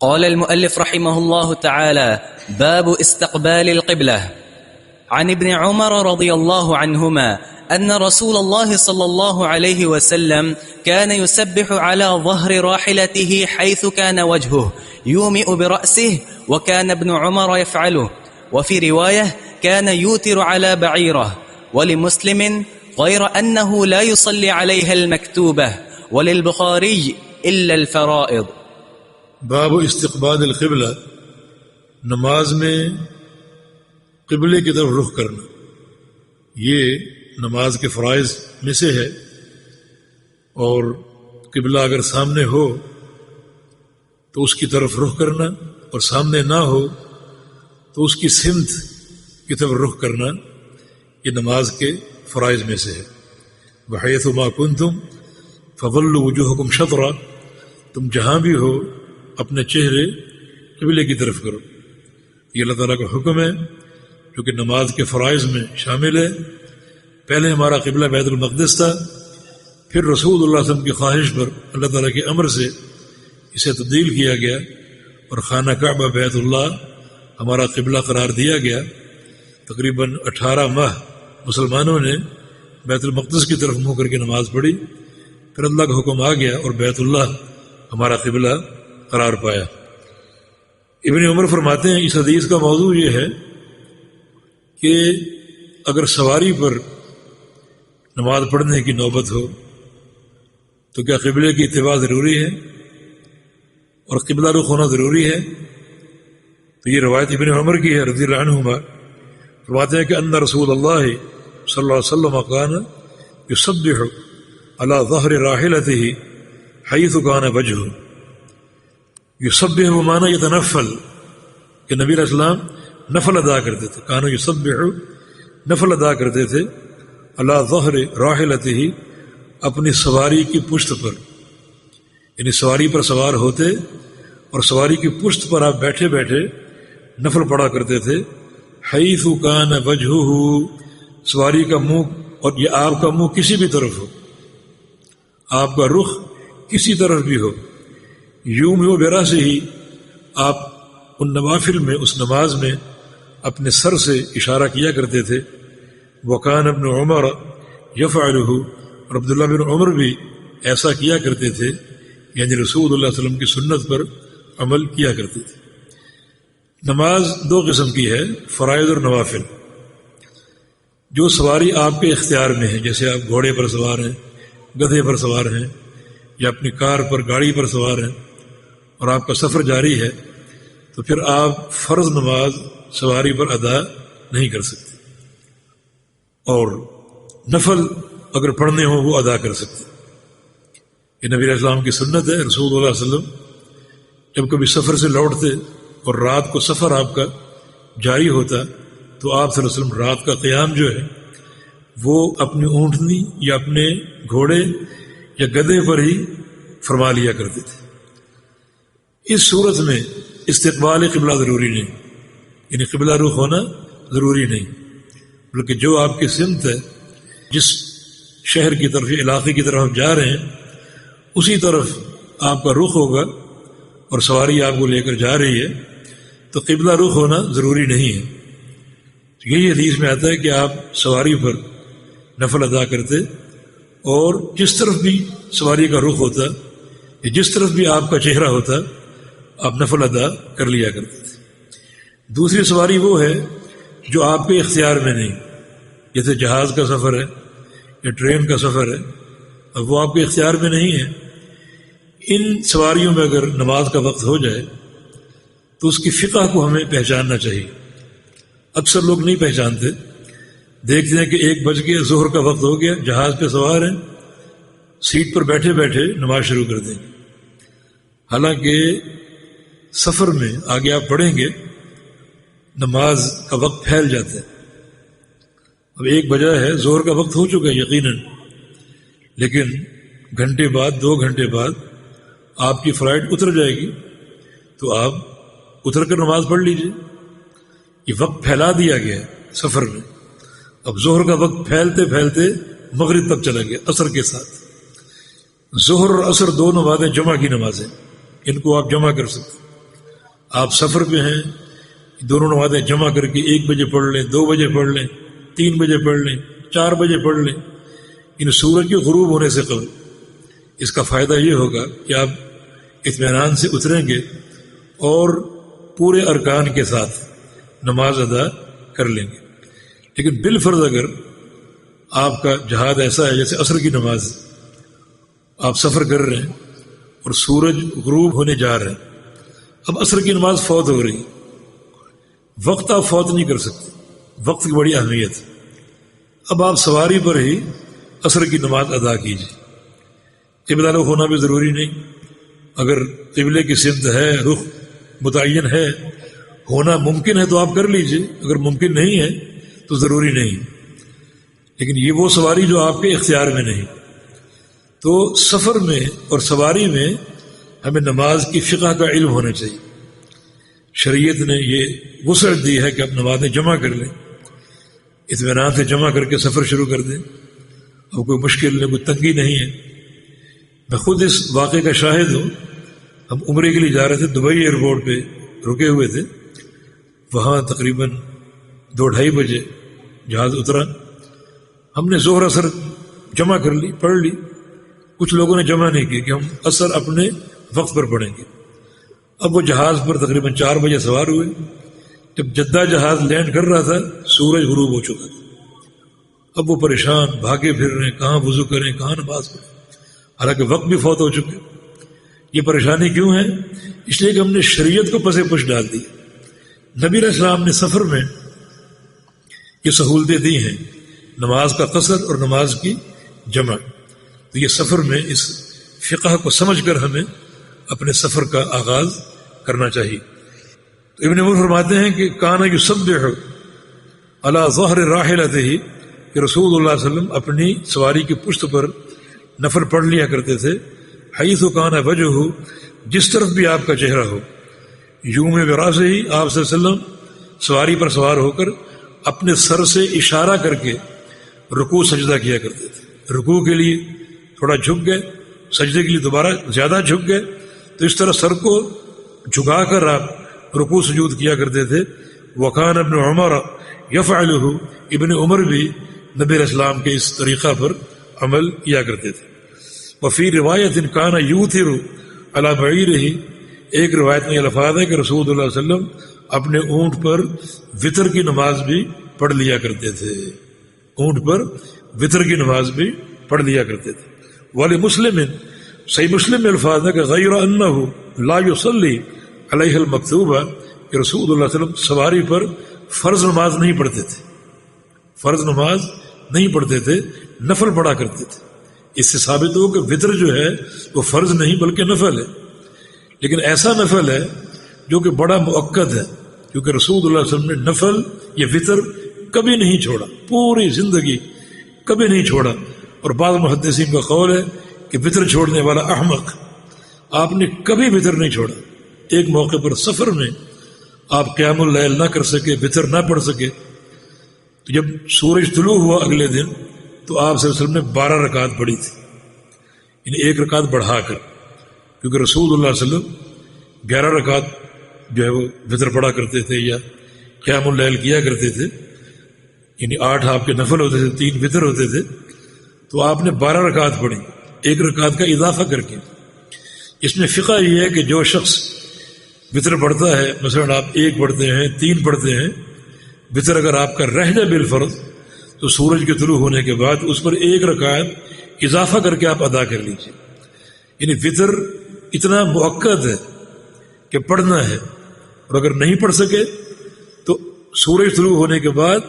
قال المؤلف رحمه الله تعالى: باب استقبال القبلة. عن ابن عمر رضي الله عنهما أن رسول الله صلى الله عليه وسلم كان يسبح على ظهر راحلته حيث كان وجهه يومئ برأسه، وكان ابن عمر يفعله. وفي رواية كان يوتر على بعيره. ولمسلم غير أنه لا يصلي عليها المكتوبة. وللبخاري إلا الفرائض. باب استقبال القبلہ، نماز میں قبلے کی طرف رخ کرنا، یہ نماز کے فرائض میں سے ہے، اور قبلہ اگر سامنے ہو تو اس کی طرف رخ کرنا، اور سامنے نہ ہو تو اس کی سمت کی طرف رخ کرنا، یہ نماز کے فرائض میں سے ہے۔ وحیث ما کنتم فولوا وجوہکم شطرا، تم جہاں بھی ہو اپنے چہرے قبلے کی طرف کرو۔ یہ اللہ تعالیٰ کا حکم ہے جو کہ نماز کے فرائض میں شامل ہے۔ پہلے ہمارا قبلہ بیت المقدس تھا، پھر رسول اللہ صلی اللہ علیہ وسلم کی خواہش پر اللہ تعالیٰ کے امر سے اسے تبدیل کیا گیا، اور خانہ کعبہ بیت اللہ ہمارا قبلہ قرار دیا گیا۔ تقریباً 18 ماہ مسلمانوں نے بیت المقدس کی طرف منہ کر کے نماز پڑھی، پھر اللہ کا حکم آ گیا اور بیت اللہ ہمارا قبلہ قرار پایا۔ ابن عمر فرماتے ہیں اس حدیث کا موضوع یہ ہے کہ اگر سواری پر نماز پڑھنے کی نوبت ہو تو کیا قبلے کی اتباع ضروری ہے اور قبلہ رخ ہونا ضروری ہے؟ تو یہ روایت ابن عمر کی ہے رضی اللہ عنہما، فرماتے ہیں کہ ان رسول اللہ صلی اللہ علیہ وسلم کان یسبح علی ظہر راحلتہ حیث کان وجہہ۔ یسبح بمعنی یتنفل، کہ نبی علیہ السلام نفل ادا کرتے تھے، کانوا یسبح نفل ادا کرتے تھے، علی ظہر راحلتہ اپنی سواری کی پشت پر، یعنی سواری پر سوار ہوتے اور سواری کی پشت پر آپ بیٹھے بیٹھے نفل پڑھا کرتے تھے۔ حیث کان وجہہ، سواری کا منہ، اور یہ آپ کا منہ کسی بھی طرف ہو، آپ کا رخ کسی طرف بھی ہو، یوم ہو برا سے ہی آپ ان نوافل میں، اس نماز میں اپنے سر سے اشارہ کیا کرتے تھے۔ وکان ابن عمر یفعلہ، اور عبداللہ بن عمر بھی ایسا کیا کرتے تھے، یعنی رسول اللہ صلی اللہ علیہ وسلم کی سنت پر عمل کیا کرتے تھے۔ نماز دو قسم کی ہے، فرائض اور نوافل۔ جو سواری آپ کے اختیار میں ہے، جیسے آپ گھوڑے پر سوار ہیں، گدھے پر سوار ہیں، یا اپنی کار پر، گاڑی پر سوار ہیں، اور آپ کا سفر جاری ہے، تو پھر آپ فرض نماز سواری پر ادا نہیں کر سکتے، اور نفل اگر پڑھنے ہوں وہ ادا کر سکتے۔ یہ نبی علیہ السلام کی سنت ہے۔ رسول اللہ علیہ وسلم جب کبھی سفر سے لوٹتے اور رات کو سفر آپ کا جاری ہوتا تو آپ صلی اللہ علیہ وسلم رات کا قیام جو ہے وہ اپنی اونٹنی یا اپنے گھوڑے یا گدھے پر ہی فرما لیا کرتے تھے۔ اس صورت میں استقبال قبلہ ضروری نہیں، یعنی قبلہ رخ ہونا ضروری نہیں، بلکہ جو آپ کی سمت ہے، جس شہر کی طرف یا علاقے کی طرف آپ جا رہے ہیں اسی طرف آپ کا رخ ہوگا، اور سواری آپ کو لے کر جا رہی ہے تو قبلہ رخ ہونا ضروری نہیں ہے۔ تو یہی حدیث میں آتا ہے کہ آپ سواری پر نفل ادا کرتے، اور جس طرف بھی سواری کا رخ ہوتا یا جس طرف بھی آپ کا چہرہ ہوتا آپ نفل ادا کر لیا کرتے تھے۔ دوسری سواری وہ ہے جو آپ کے اختیار میں نہیں، جیسے جہاز کا سفر ہے یا ٹرین کا سفر ہے، اب وہ آپ کے اختیار میں نہیں ہے۔ ان سواریوں میں اگر نماز کا وقت ہو جائے تو اس کی فقہ کو ہمیں پہچاننا چاہیے۔ اکثر لوگ نہیں پہچانتے، دیکھتے ہیں کہ 1 بج گیا، ظہر کا وقت ہو گیا، جہاز پہ سوار ہیں، سیٹ پر بیٹھے بیٹھے نماز شروع کر دیں گے۔ حالانکہ سفر میں آگے آپ پڑھیں گے نماز کا وقت پھیل جاتا ہے۔ اب 1 بجا ہے، ظہر کا وقت ہو چکا ہے یقیناً، لیکن گھنٹے بعد، 2 گھنٹے بعد آپ کی فلائٹ اتر جائے گی، تو آپ اتر کر نماز پڑھ لیجئے۔ یہ وقت پھیلا دیا گیا ہے سفر میں۔ اب ظہر کا وقت پھیلتے پھیلتے مغرب تک چلا گیا عصر کے ساتھ۔ ظہر اور عصر 2 نمازیں جمع کی نمازیں، ان کو آپ جمع کر سکتے۔ آپ سفر پہ ہیں، دونوں نمازیں جمع کر کے 1 بجے پڑھ لیں، 2 بجے پڑھ لیں، 3 بجے پڑھ لیں، 4 بجے پڑھ لیں، ان سورج کے غروب ہونے سے قبل۔ اس کا فائدہ یہ ہوگا کہ آپ اطمینان سے اتریں گے اور پورے ارکان کے ساتھ نماز ادا کر لیں گے۔ لیکن بالفرض اگر آپ کا جہاد ایسا ہے جیسے عصر کی نماز، آپ سفر کر رہے ہیں اور سورج غروب ہونے جا رہے ہیں، اب عصر کی نماز فوت ہو رہی ہے، وقت آپ فوت نہیں کر سکتے، وقت کی بڑی اہمیت ہے۔ اب آپ سواری پر ہی عصر کی نماز ادا کیجیے، قبلہ رخ ہونا بھی ضروری نہیں، اگر قبلے کی سمت ہے، رخ متعین ہے، ہونا ممکن ہے تو آپ کر لیجئے، اگر ممکن نہیں ہے تو ضروری نہیں۔ لیکن یہ وہ سواری جو آپ کے اختیار میں نہیں۔ تو سفر میں اور سواری میں ہمیں نماز کی فقہ کا علم ہونا چاہیے۔ شریعت نے یہ وسعت دی ہے کہ آپ نمازیں جمع کر لیں، اطمینان سے جمع کر کے سفر شروع کر دیں، اور کوئی مشکل نہیں، کوئی تنگی نہیں ہے۔ میں خود اس واقعے کا شاہد ہوں۔ ہم عمرے کے لیے جا رہے تھے، دبئی ایئرپورٹ پہ رکے ہوئے تھے، وہاں تقریباً 2-2:30 بجے جہاز اترا۔ ہم نے ظہر اثر جمع کر لی، پڑھ لی۔ کچھ لوگوں نے جمع نہیں کی کہ ہم اثر اپنے وقت پر پڑھیں گے۔ اب وہ جہاز پر تقریباً 4 بجے سوار ہوئے۔ جب جدہ جہاز لینڈ کر رہا تھا سورج غروب ہو چکا تھا۔ اب وہ پریشان بھاگے پھر رہے ہیں، کہاں وضو کریں، کہاں نماز پڑھیں، حالانکہ وقت بھی فوت ہو چکے۔ یہ پریشانی کیوں ہے؟ اس لیے کہ ہم نے شریعت کو پس پش ڈال دی۔ نبی علیہ السلام نے سفر میں یہ سہولتیں دی ہیں، نماز کا قصر اور نماز کی جمع۔ تو یہ سفر میں اس فقہ کو سمجھ کر ہمیں اپنے سفر کا آغاز کرنا چاہیے۔ تو ابن عمر فرماتے ہیں کہ کان یسبح علی ظہر راحلتہ، کہ رسول اللہ صلی اللہ علیہ وسلم اپنی سواری کی پشت پر نفل پڑھ لیا کرتے تھے، حیث کان وجہہ، جس طرف بھی آپ کا چہرہ ہو، یوم براسہ ہی، آپ صلی اللہ علیہ وسلم سواری پر سوار ہو کر اپنے سر سے اشارہ کر کے رکوع سجدہ کیا کرتے تھے۔ رکوع کے لیے تھوڑا جھک گئے، سجدے کے لیے دوبارہ زیادہ جھک گئے، تو اس طرح سر کو جھکا کر آپ رکوع سجود کیا کرتے تھے۔ وکان ابن عمر یفعلہ، ابن عمر بھی نبی علیہ السلام کے اس طریقہ پر عمل کیا کرتے تھے۔ وفی روایت کان یوتر علی بعیرہ، ایک روایت میں یہ الفاظ ہے کہ رسول اللہ علیہ وسلم اپنے اونٹ پر وتر کی نماز بھی پڑھ لیا کرتے تھے، اونٹ پر وتر کی نماز بھی پڑھ لیا کرتے تھے۔ ولی مسلم، صحیح مسلم میں الفاظ ہے کہ غیر انہ لا یصلی علیہ المکتوبہ، کہ رسول اللہ علیہ وسلم سواری پر فرض نماز نہیں پڑھتے تھے، فرض نماز نہیں پڑھتے تھے، نفل پڑھا کرتے تھے۔ اس سے ثابت ہو کہ وتر جو ہے وہ فرض نہیں بلکہ نفل ہے، لیکن ایسا نفل ہے جو کہ بڑا مؤکد ہے، کیونکہ رسول اللہ علیہ وسلم نے نفل یا وتر کبھی نہیں چھوڑا، پوری زندگی کبھی نہیں چھوڑا۔ اور بعض محدثین کا قول ہے کہ وتر چھوڑنے والا احمق، آپ نے کبھی وتر نہیں چھوڑا۔ ایک موقع پر سفر میں آپ قیام اللیل نہ کر سکے، وتر نہ پڑھ سکے، تو جب سورج طلوع ہوا اگلے دن تو آپ صلی اللہ علیہ وسلم نے 12 رکعت پڑھی تھی، یعنی 1 رکعت بڑھا کر، کیونکہ رسول اللہ علیہ وسلم 11 رکعت جو ہے وہ وتر پڑھا کرتے تھے یا قیام اللیل کیا کرتے تھے، یعنی 8 آپ کے نفل ہوتے تھے، 3 وتر ہوتے تھے، تو آپ نے 12 رکعت پڑھی، 1 رکعت کا اضافہ کر کے۔ اس میں فقہ یہ ہے کہ جو شخص وتر پڑھتا ہے، مثلا آپ 1 پڑھتے ہیں، 3 پڑھتے ہیں، وتر اگر آپ کا رہ جائے بالفرض تو سورج کے طلوع ہونے کے بعد اس پر 1 رکعت اضافہ کر کے آپ ادا کر لیجیے۔ یعنی وتر اتنا مؤکد ہے کہ پڑھنا ہے، اور اگر نہیں پڑھ سکے تو سورج طلوع ہونے کے بعد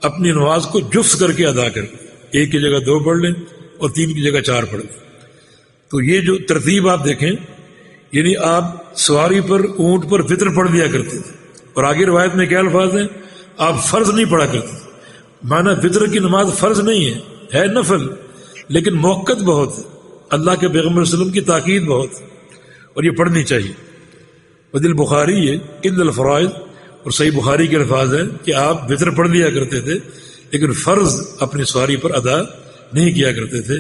اپنی نماز کو جفت کر کے ادا کر لیں، 1 کی جگہ 2 پڑھ لیں اور 3 کی جگہ 4 پڑھ لیں۔ تو یہ جو ترتیب آپ دیکھیں، یعنی آپ سواری پر اونٹ پر وتر پڑھ لیا کرتے تھے، اور آگے روایت میں کیا الفاظ ہیں، آپ فرض نہیں پڑھا کرتے تھے۔ معنی وتر کی نماز فرض نہیں ہے نفل، لیکن موقت بہت ہے، اللہ کے پیغمبر صلی اللہ علیہ وسلم کی تاکید بہت ہے، اور یہ پڑھنی چاہیے۔ بدل بخاری یہ الا الفرائض، اور صحیح بخاری کے الفاظ ہیں کہ آپ وتر پڑھ لیا کرتے تھے، لیکن فرض اپنی سواری پر ادا نہیں کیا کرتے تھے۔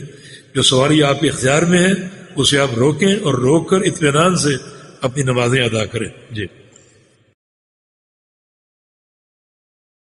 جو سواری آپ کے اختیار میں ہے اسے آپ روکیں، اور روک کر اطمینان سے اپنی نمازیں ادا کریں. جی.